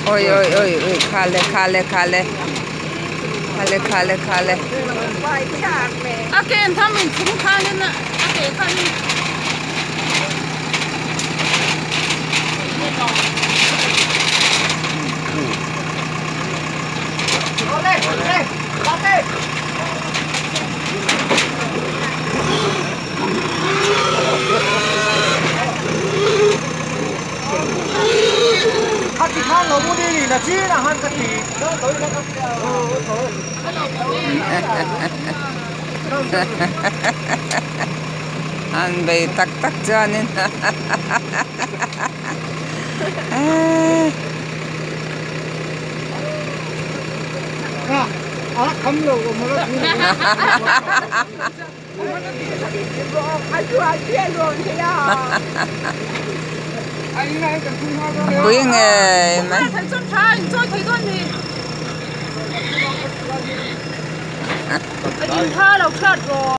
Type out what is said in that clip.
ôi ôi ôi ôi khale khale khale khale khale khale cái thằng mình cũng khá lên nè cái khá lên Hati khang ngầu đi là chi là han cái gì đó tới nó an bay tak tak janin khăm lâu mà nó quý nghề mà thấy chân trái cho thấy con gì anh tha đâu chết rồi